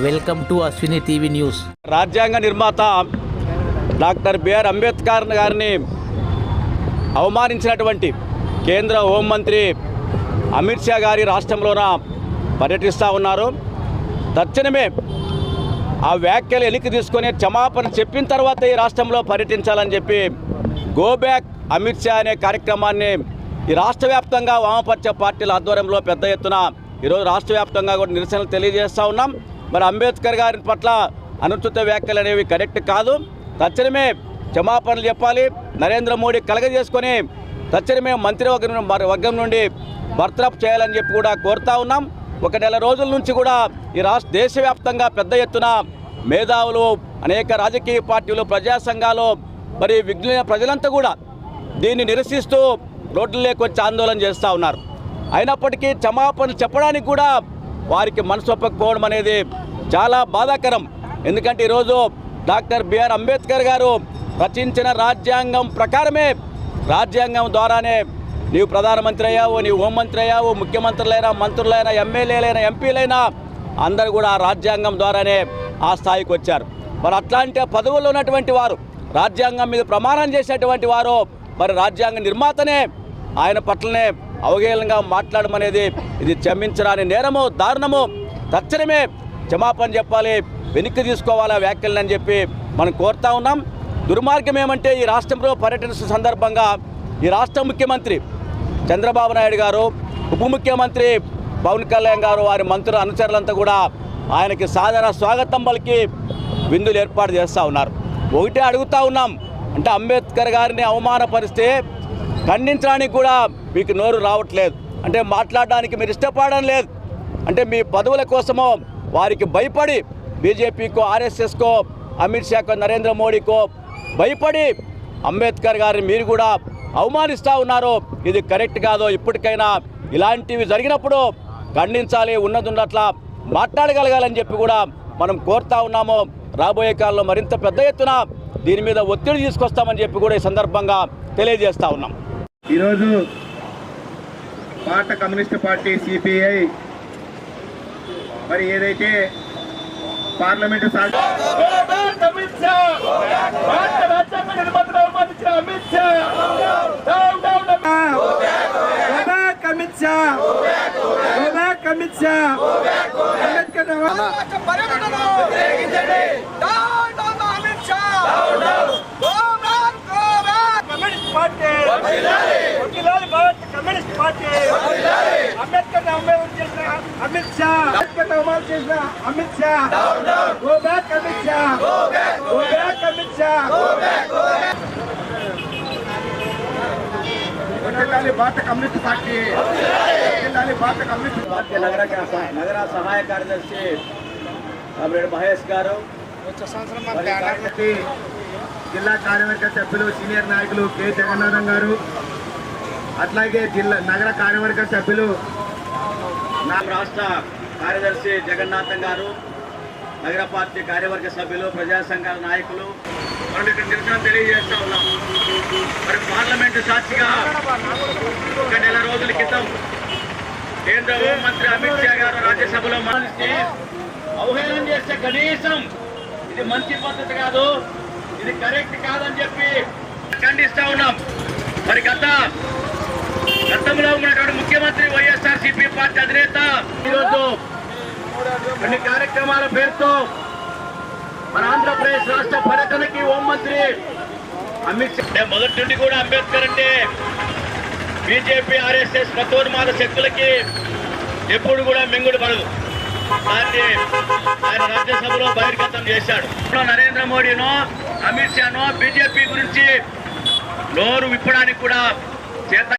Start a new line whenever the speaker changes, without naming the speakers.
Welcome to Ashwini TV news.
రాజ్యాంగ నిర్మాత doctor BR Ambedkar గారిని అవమానించినటువంటి కేంద్ర హోంమంత్రి అమిత్ షా గారి రాష్ట్రంలోన పర్యటిస్తూ ఉన్నారు. తక్షణమే ఆ వ్యాఖ్యలు వెనక్కి తీసుకొని క్షమాపణ చెప్పిన తర్వాత ఈ రాష్ట్రంలో పర్యటించాలని చెప్పి గో బ్యాక్ అమిత్ షా అనే కార్యక్రమాన్ని ఈ రాష్ట్ర వ్యాప్తంగా వామపక్ష పార్టీల ఆధ్వర్యంలో పెద్ద ఎత్తున ఈరోజు రాష్ట్ర వ్యాప్తంగా కూడా నిరసనలు తెలియజేస్తూ ఉన్నాం. మరి అంబేద్కర్ గారి పట్ల అనుచిత వ్యాఖ్యలు అనేవి కరెక్ట్ కాదు. తక్షణమే క్షమాపణలు చెప్పాలి. నరేంద్ర మోడీ కలగజేసుకొని తక్షణమే మంత్రివర్గం నుండి బర్తరఫ్ చేయాలని చెప్పి కూడా కోరుతా ఉన్నాం. ఒక నెల రోజుల నుంచి కూడా ఈ దేశవ్యాప్తంగా పెద్ద ఎత్తున మేధావులు, అనేక రాజకీయ పార్టీలు, ప్రజా సంఘాలు, మరి విజ్ఞాన ప్రజలంతా కూడా దీన్ని నిరసిస్తూ రోడ్లలోకి వచ్చి ఆందోళన చేస్తూ ఉన్నారు. అయినప్పటికీ క్షమాపణలు చెప్పడానికి కూడా వారికి మనసు ఒప్పకపోవడం అనేది చాలా బాధాకరం. ఎందుకంటే ఈరోజు డాక్టర్ బిఆర్ అంబేద్కర్ గారు రచించిన రాజ్యాంగం ప్రకారమే, రాజ్యాంగం ద్వారానే నీవు ప్రధానమంత్రి అయ్యావు, నీవు హోంమంత్రి అయ్యావు, ముఖ్యమంత్రులైనా, మంత్రులైనా, ఎమ్మెల్యేలైనా, ఎంపీలైనా అందరూ కూడా రాజ్యాంగం ద్వారానే ఆ స్థాయికి వచ్చారు. మరి అట్లాంటి పదవుల్లో ఉన్నటువంటి వారు, రాజ్యాంగం మీద ప్రమాణం చేసేటువంటి వారు, మరి రాజ్యాంగ నిర్మాతనే ఆయన పట్లనే అవహేళనగా మాట్లాడమనేది ఇది క్షమించరాని నేరము, దారుణము. తక్షణమే క్షమాపణ చెప్పాలి, వెనక్కి తీసుకోవాలా వ్యాఖ్యలని చెప్పి మనం కోరుతా ఉన్నాం. దుర్మార్గం ఏమంటే ఈ రాష్ట్రంలో పర్యటన సందర్భంగా ఈ రాష్ట్ర ముఖ్యమంత్రి చంద్రబాబు నాయుడు గారు, ఉప ముఖ్యమంత్రి పవన్ కళ్యాణ్ గారు, వారి మంత్రుల అనుచరులంతా కూడా ఆయనకి సాధారణ స్వాగతం పలికి విందులు ఏర్పాటు చేస్తూ ఉన్నారు. ఒకటే అడుగుతూ ఉన్నాం, అంటే అంబేద్కర్ గారిని అవమానపరిస్తే ఖండించడానికి కూడా మీకు నోరు రావట్లేదు, అంటే మాట్లాడడానికి మీరు ఇష్టపడడం లేదు, అంటే మీ పదవుల కోసమో వారికి భయపడి బీజేపీకో, ఆర్ఎస్ఎస్కో, అమిత్ షాకో, నరేంద్ర మోడీకో భయపడి అంబేద్కర్ గారిని మీరు కూడా అవమానిస్తూ ఉన్నారు. ఇది కరెక్ట్ కాదో. ఇప్పటికైనా ఇలాంటివి జరిగినప్పుడు ఖండించాలి, ఉన్నట్లా మాట్లాడగలగాలని చెప్పి కూడా మనం కోరుతా ఉన్నాము. రాబోయే కాలంలో మరింత పెద్ద ఎత్తున దీని మీద ఒత్తిడి తీసుకొస్తామని చెప్పి కూడా ఈ సందర్భంగా తెలియజేస్తూ ఉన్నాం.
ఈరోజు భారత కమ్యూనిస్ట్ పార్టీ సిపిఐ మరి ఏదైతే parliament Amit Shah Amit Shah go back Amit Shah, go back Amit Shah. భారత కమ్యూనిస్ట్ పార్టీ, భారత కమ్యూనిస్ట్ పార్టీ
నగర సహాయ కార్యదర్శి మహేష్ గారు,
జిల్లా కార్యవర్గ సభ్యులు, సీనియర్ నాయకులు కె జగన్నాథం గారు, అట్లాగే నగర కార్యవర్గ సభ్యులు
రాష్ట్ర కార్యదర్శి జగన్నాథం గారు, నగర పార్టీ కార్యవర్గ సభ్యులు, ప్రజా సంఘాల నాయకులు మనం ఇక్కడ నిరసన తెలియజేస్తా ఉన్నాం. మరి పార్లమెంటు సాక్షిగా ఒక నెల రోజుల క్రితం కేంద్ర హోంమంత్రి అమిత్ షా గారు రాజ్యసభలో మాట్లాడి అవహేళన చేస్తే కనీసం ఇది మంచి పద్ధతి కాదు, ఇది కరెక్ట్ కాదని చెప్పి ఖండిస్తా ఉన్నాం. మరి గతంలో ఉన్నటువంటి ముఖ్యమంత్రి వైఎస్ఆర్సీపీ పార్టీ అధినేత ఈరోజు కొన్ని కార్యక్రమాల పేరుతో మన ఆంధ్రప్రదేశ్ రాష్ట్ర పర్యటనకి హోంమంత్రి అమిత్ షా మొదటి నుండి కూడా అంబేద్కర్ అంటే బీజేపీ, ఆర్ఎస్ఎస్ మతోన్మాద శక్తులకి ఎప్పుడు కూడా మింగుడు పడదు. దాన్ని ఆయన రాజ్యసభలో బహిర్గతం చేశాడు. నరేంద్ర మోడీనో, అమిత్ షానో బీజేపీ గురించి నోరు విప్పడానికి కూడా చేత